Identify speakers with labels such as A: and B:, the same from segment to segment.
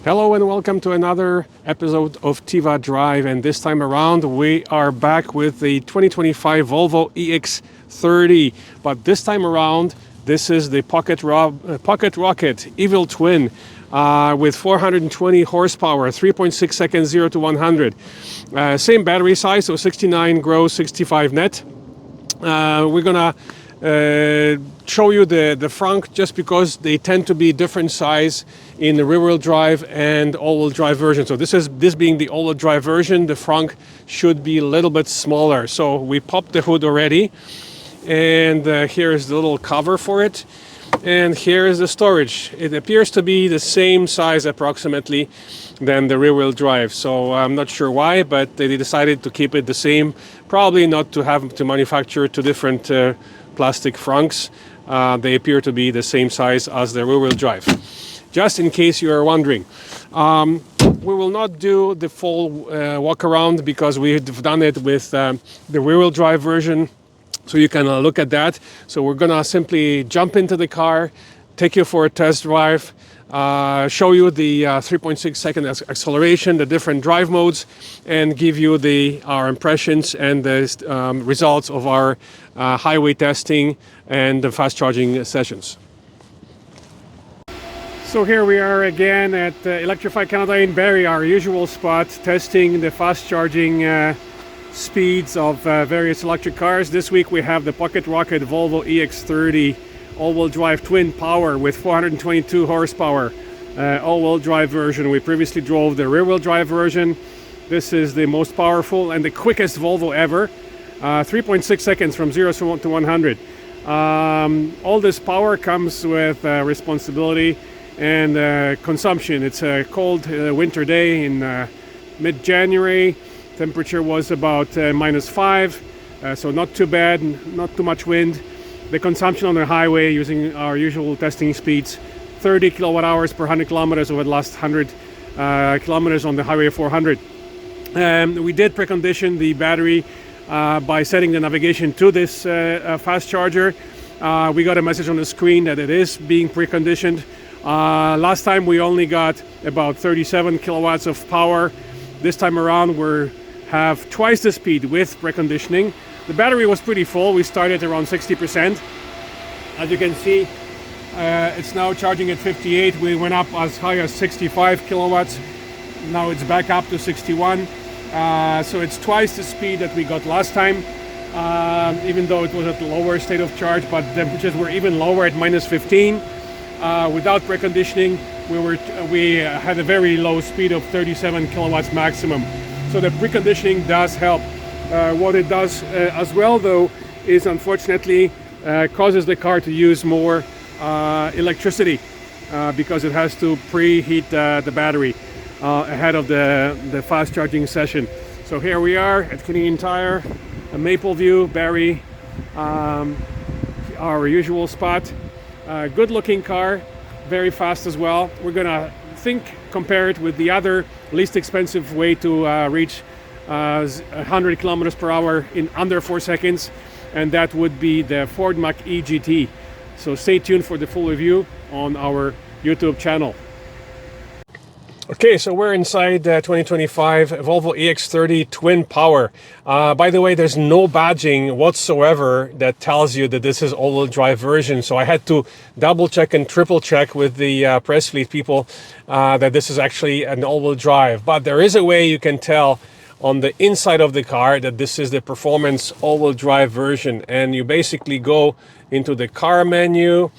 A: Hello and welcome to another episode of Tiva Drive, and this time around we are back with the 2025 Volvo EX30, but this time around this is the Pocket Rocket Evil Twin with 420 horsepower, 3.6 seconds 0 to 100. Same battery size, so 69 gross, 65 net. We're gonna show you the front just because they tend to be different size in the rear-wheel drive and all-wheel drive version. So this being the all-wheel drive version, the front should be a little bit smaller. So we popped the hood already, and here is the little cover for it, and here is the storage. It appears to be the same size approximately than the rear-wheel drive, so I'm not sure why, but they decided to keep it the same, probably not to have to manufacture two different plastic fronts. They appear to be the same size as the rear-wheel drive. Just in case you are wondering, we will not do the full walk around because we've done it with the rear-wheel drive version, so you can look at that. So we're gonna simply jump into the car, take you for a test drive, show you the 3.6 second acceleration, the different drive modes, and give you our impressions and the results of our highway testing and the fast charging sessions. So here we are again at Electrify Canada in Barrie, our usual spot, testing the fast charging speeds of various electric cars. This week we have the Pocket Rocket Volvo EX30 all-wheel drive twin power with 422 horsepower, all-wheel drive version. We previously drove the rear-wheel drive version. This is the most powerful and the quickest Volvo ever, 3.6 seconds from 0 to 100. All this power comes with responsibility and consumption. It's a cold winter day in mid-January. Temperature was about -5, so not too bad, not too much wind. The consumption on the highway using our usual testing speeds, 30 kilowatt hours per 100 kilometers over the last 100 kilometers on the Highway 400. We did precondition the battery by setting the navigation to this fast charger. We got a message on the screen that it is being preconditioned. Last time we only got about 37 kilowatts of power. This time around we have twice the speed with preconditioning. The battery was pretty full. We started around 60%. As you can see, it's now charging at 58. We went up as high as 65 kilowatts. Now it's back up to 61. So it's twice the speed that we got last time, even though it was at the lower state of charge, but temperatures were even lower at -15. Without preconditioning, we had a very low speed of 37 kilowatts maximum. So the preconditioning does help. What it does as well, though, is unfortunately causes the car to use more electricity because it has to preheat the battery ahead of the fast charging session. So here we are at Canadian Tire, Mapleview, Barrie, our usual spot. Good looking car, very fast as well. We're gonna compare it with the other least expensive way to reach 100 kilometers per hour in under 4 seconds, and that would be the Ford Mach-E GT. So stay tuned for the full review on our YouTube channel. Okay, so we're inside 2025 Volvo EX30 Twin Power. By the way, there's no badging whatsoever that tells you that this is all-wheel drive version. So I had to double check and triple check with the press fleet people that this is actually an all-wheel drive. But there is a way you can tell on the inside of the car that this is the performance all-wheel drive version. And you basically go into the car menu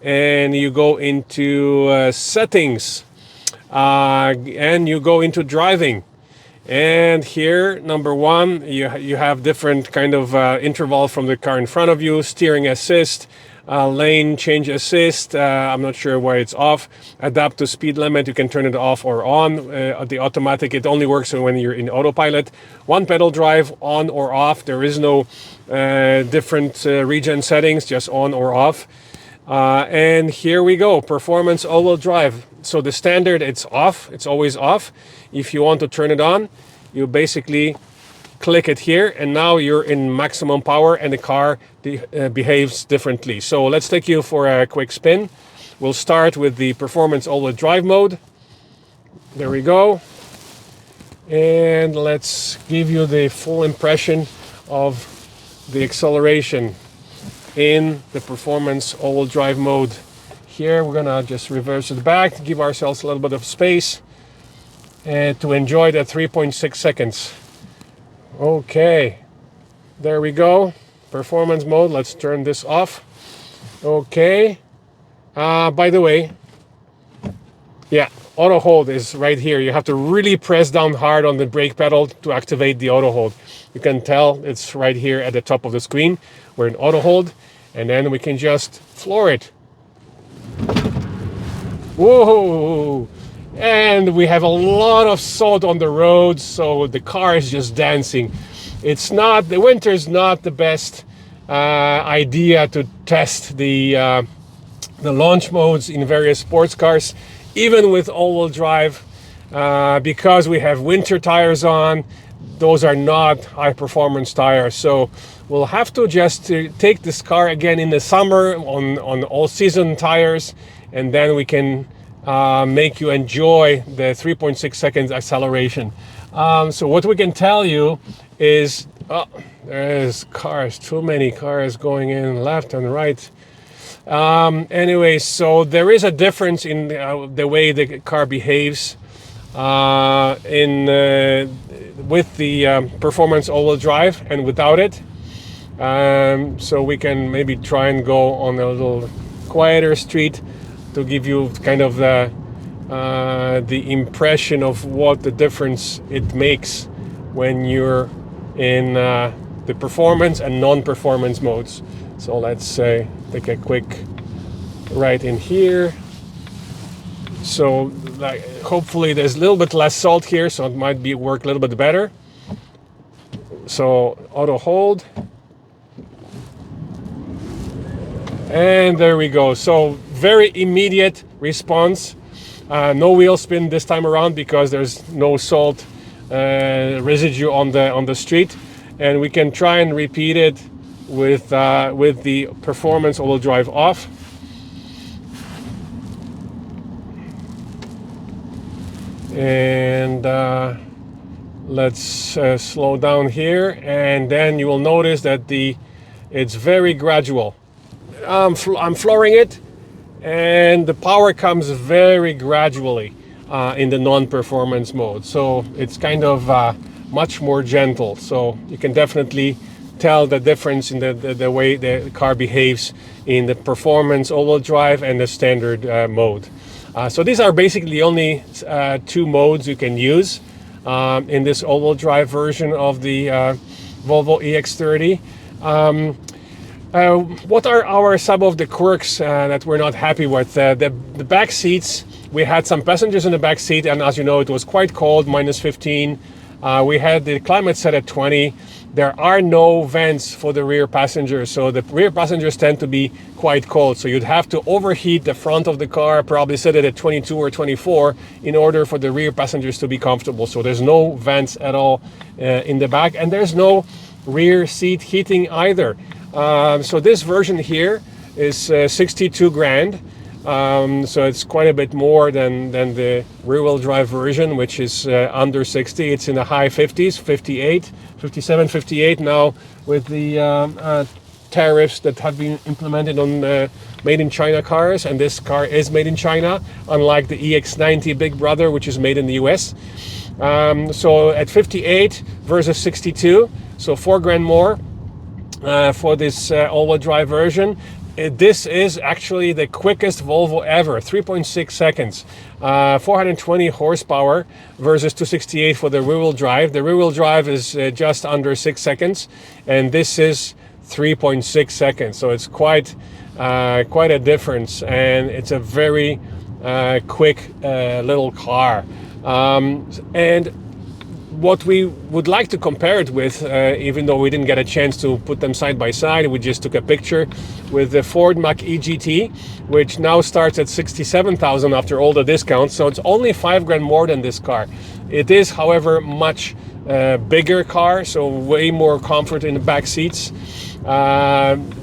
A: and you go into settings. And you go into driving, and here number one you have different kind of interval from the car in front of you, steering assist, lane change assist, I'm not sure why it's off, adapt to speed limit, you can turn it off or on. The automatic, it only works when you're in autopilot. One pedal drive, on or off. There is no different regen settings, just on or off. And here we go, performance all-wheel drive. So the standard, it's off, it's always off. If you want to turn it on, you basically click it here, and now you're in maximum power and the car behaves differently. So let's take you for a quick spin. We'll start with the performance all-wheel drive mode. There we go. And let's give you the full impression of the acceleration in the performance all-wheel drive mode. Here we're gonna just reverse it back to give ourselves a little bit of space and to enjoy that 3.6 seconds. Okay, there we go. Performance mode. Let's turn this off. Okay. By the way, yeah, auto hold is right here. You have to really press down hard on the brake pedal to activate the auto hold. You can tell it's right here at the top of the screen. We're in auto hold, and then we can just floor it. Whoa! And we have a lot of salt on the road, so the car is just dancing. It's not, the winter's not the best idea to test the launch modes in various sports cars, even with all-wheel drive, because we have winter tires on. Those are not high-performance tires, so we'll have to just take this car again in the summer on all-season tires, and then we can make you enjoy the 3.6 seconds acceleration. So what we can tell you is, there's cars, too many cars going in left and right. Anyway, so there is a difference in the way the car behaves with the performance all-wheel drive and without it. So we can maybe try and go on a little quieter street to give you kind of the impression of what the difference it makes when you're in the performance and non-performance modes. So let's take a quick right in here. So hopefully there's a little bit less salt here, so it might work a little bit better. So auto hold. And there we go. So very immediate response. No wheel spin this time around because there's no salt residue on the street, and we can try and repeat it with the performance all-wheel drive off. And let's slow down here, and then you will notice that it's very gradual. I'm flooring it, and the power comes very gradually in the non-performance mode, so it's kind of much more gentle. So you can definitely tell the difference in the way the car behaves in the performance all-wheel drive and the standard mode. So these are basically the only two modes you can use in this all-wheel drive version of the Volvo EX30. What are some of the quirks that we're not happy with? The back seats, we had some passengers in the back seat, and as you know, it was quite cold, -15. We had the climate set at 20. There are no vents for the rear passengers, so the rear passengers tend to be quite cold. So you'd have to overheat the front of the car, probably set it at 22 or 24 in order for the rear passengers to be comfortable. So there's no vents at all in the back, and there's no rear seat heating either. So this version here is 62 grand. So it's quite a bit more than the rear-wheel drive version, which is under 60. It's in the high 50s, 58, 57, 58 now with the tariffs that have been implemented on made in China cars. And this car is made in China, unlike the EX90 Big Brother, which is made in the US. So at 58 versus 62, so 4 grand more for this all-wheel drive version. This is actually the quickest Volvo ever, 3.6 seconds, 420 horsepower versus 268 for the rear-wheel drive. The rear-wheel drive is just under 6 seconds, and this is 3.6 seconds. So it's quite a difference, and it's a very quick little car. And what we would like to compare it with, even though we didn't get a chance to put them side by side, we just took a picture with the Ford Mach-E GT, which now starts at 67,000 after all the discounts. So it's only 5 grand more than this car. It is, however, much bigger car, so way more comfort in the back seats,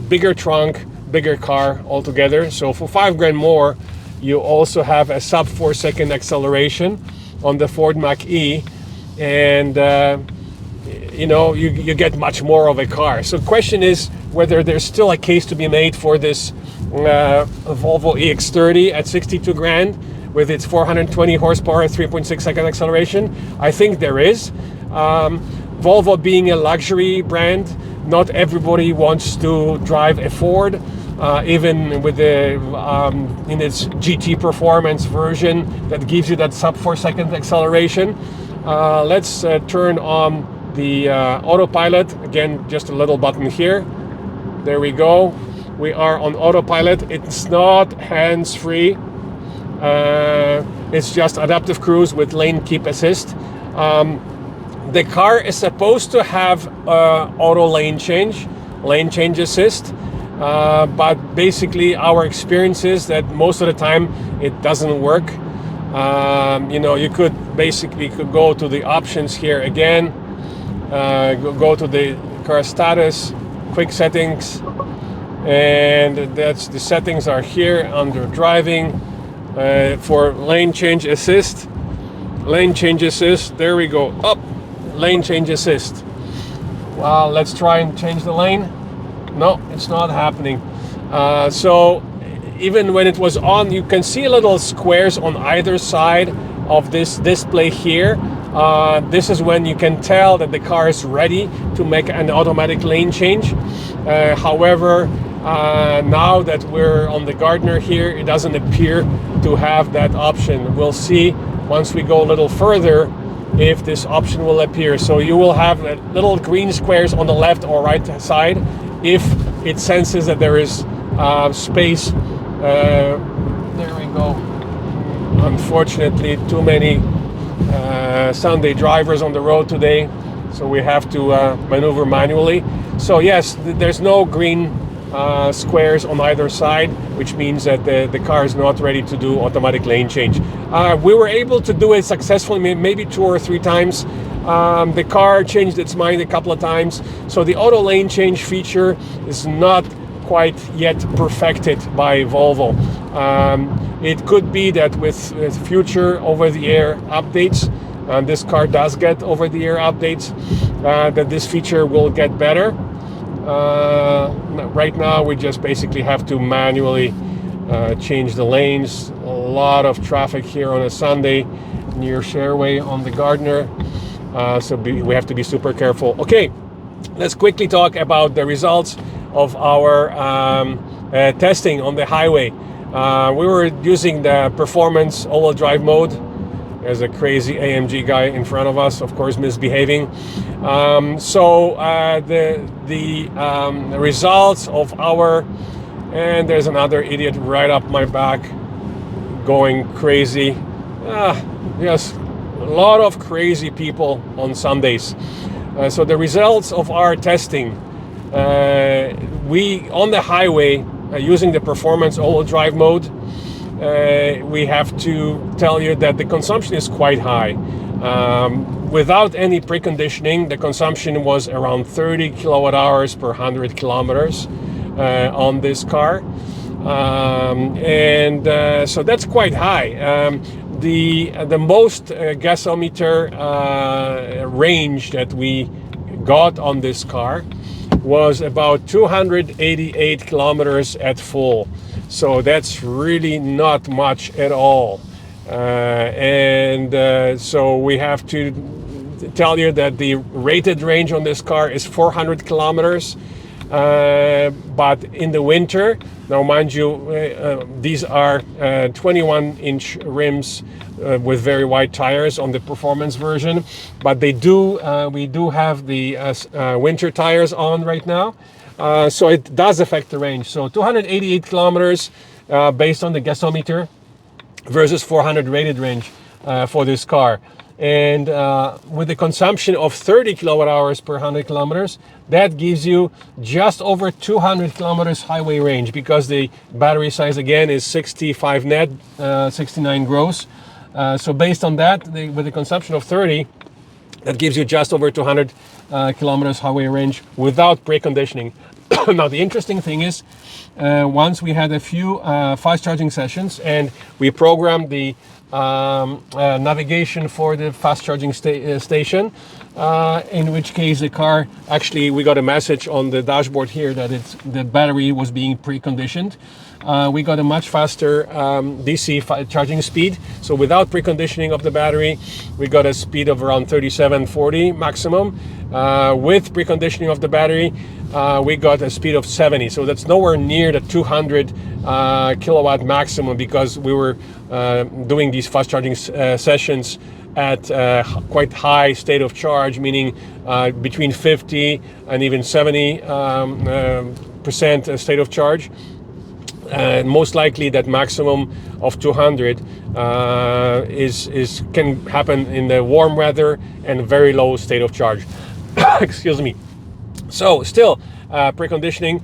A: bigger trunk, bigger car altogether. So for 5 grand more, you also have a sub 4 second acceleration. on the Ford Mach-E, and you get much more of a car. So the question is whether there's still a case to be made for this Volvo EX30 at 62 grand with its 420 horsepower, 3.6 second acceleration. I think there is. Volvo being a luxury brand, not everybody wants to drive a Ford, even with the in its GT performance version that gives you that sub 4 second acceleration. Let's turn on the Autopilot. Again, just a little button here. There we go. We are on Autopilot. It's not hands-free. It's just adaptive cruise with lane keep assist. The car is supposed to have auto lane change assist, but basically our experience is that most of the time it doesn't work. You could go to the options here again, go to the car status, quick settings, and that's the settings are here under driving. For lane change assist, there we go, up, lane change assist. Well, let's try and change the lane. No, it's not happening. So even when it was on, you can see little squares on either side of this display here. This is when you can tell that the car is ready to make an automatic lane change. However, now that we're on the Gardner here, it doesn't appear to have that option. We'll see once we go a little further if this option will appear. So you will have little green squares on the left or right side if it senses that there is space. There we go. Unfortunately, too many Sunday drivers on the road today, so we have to maneuver manually. So yes, there's no green squares on either side, which means that the car is not ready to do automatic lane change. We were able to do it successfully, maybe 2 or 3 times. The car changed its mind a couple of times, so the auto lane change feature is not quite yet perfected by Volvo. It could be that with future over-the-air updates, and this car does get over-the-air updates, that this feature will get better. Right now we just basically have to manually change the lanes. A lot of traffic here on a Sunday near Shareway on the Gardner, so we have to be super careful. Okay, let's quickly talk about the results of our testing on the highway. We were using the performance all-wheel drive mode. There's a crazy AMG guy in front of us, of course, misbehaving. So the results of our, and there's another idiot right up my back going crazy. Yes, a lot of crazy people on Sundays. So the results of our testing, we on the highway using the performance all-wheel drive mode, we have to tell you that the consumption is quite high. Without any preconditioning, the consumption was around 30 kilowatt hours per 100 kilometers on this car. So that's quite high. The most gasometer range that we got on this car was about 288 kilometers at full. So that's really not much at all. So we have to tell you that the rated range on this car is 400 kilometers. But in the winter, now mind you, these are 21-inch rims with very wide tires on the performance version, but we do have the winter tires on right now, so it does affect the range. So 288 kilometers based on the gasometer versus 400 rated range for this car. And with the consumption of 30 kilowatt hours per 100 kilometers, that gives you just over 200 kilometers highway range, because the battery size again is 65 net, 69 gross. So based on that, with the consumption of 30, that gives you just over 200 kilometers highway range without brake conditioning. Now the interesting thing is, once we had a few fast charging sessions and we programmed the navigation for the fast charging station, in which case the car, actually we got a message on the dashboard here that the battery was being preconditioned. We got a much faster DC charging speed. So without preconditioning of the battery, we got a speed of around 37-40 maximum. With preconditioning of the battery, we got a speed of 70. So that's nowhere near the 200 kilowatt maximum, because we were doing these fast charging sessions at quite high state of charge, meaning between 50 and even 70% state of charge. Most likely that maximum of 200 can happen in the warm weather and very low state of charge. Excuse me. So still, preconditioning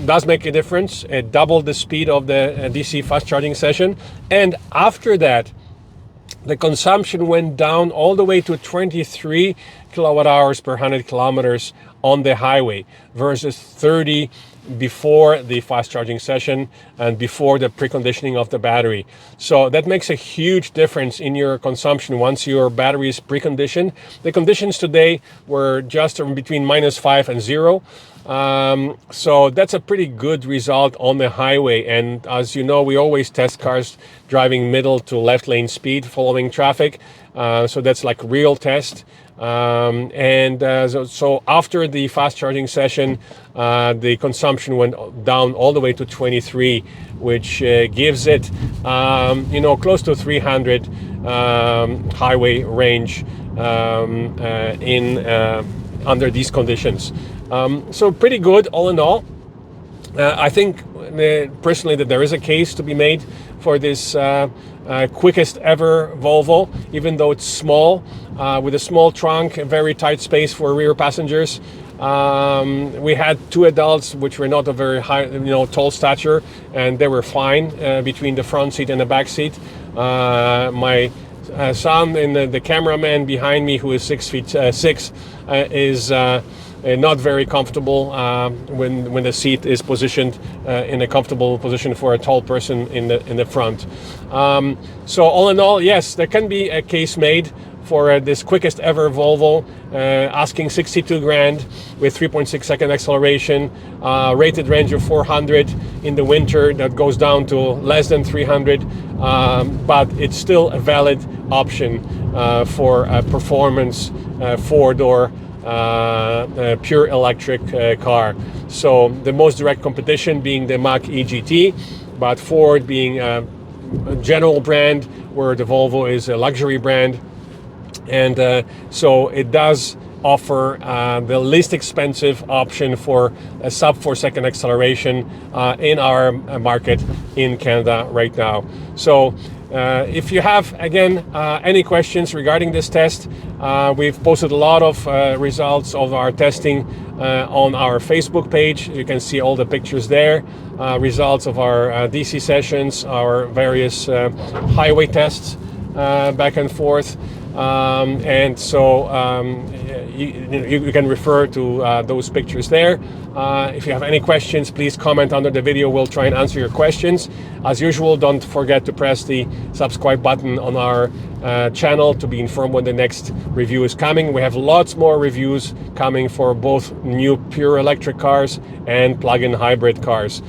A: does make a difference. It doubled the speed of the DC fast charging session, and after that the consumption went down all the way to 23 kilowatt hours per 100 kilometers on the highway versus 30 before the fast charging session and before the preconditioning of the battery. So that makes a huge difference in your consumption once your battery is preconditioned. The conditions today were just between -5 and 0. So that's a pretty good result on the highway. And as you know, we always test cars driving middle to left lane speed following traffic. So that's like real test. So after the fast charging session, the consumption went down all the way to 23, which gives it, close to 300 highway range under these conditions. So pretty good all in all. I think personally that there is a case to be made for this quickest ever Volvo, even though it's small, with a small trunk, a very tight space for rear passengers. We had two adults which were not a very high, tall stature, and they were fine between the front seat and the back seat. My son and the cameraman behind me, who is 6'6", is not very comfortable when the seat is positioned in a comfortable position for a tall person in the front. So all in all, yes, there can be a case made for this quickest ever Volvo, asking 62 grand with 3.6 second acceleration, rated range of 400 in the winter that goes down to less than 300, but it's still a valid option for a performance four-door pure electric car. So the most direct competition being the Mach-E GT, but Ford being a general brand, where the Volvo is a luxury brand. And so it does offer the least expensive option for a sub 4 second acceleration in our market in Canada right now. So if you have, again, any questions regarding this test, we've posted a lot of results of our testing on our Facebook page. You can see all the pictures there, results of our DC sessions, our various highway tests back and forth. And so you can refer to those pictures there. If you have any questions, please comment under the video. We'll try and answer your questions. As usual, don't forget to press the subscribe button on our channel to be informed when the next review is coming. We have lots more reviews coming for both new pure electric cars and plug-in hybrid cars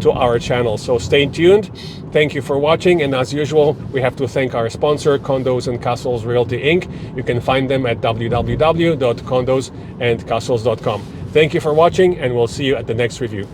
A: to our channel. So stay tuned. Thank you for watching, and as usual, we have to thank our sponsor, Condos and Castles Realty Inc. You can find them at www.condosandcastles.com. Thank you for watching, and we'll see you at the next review.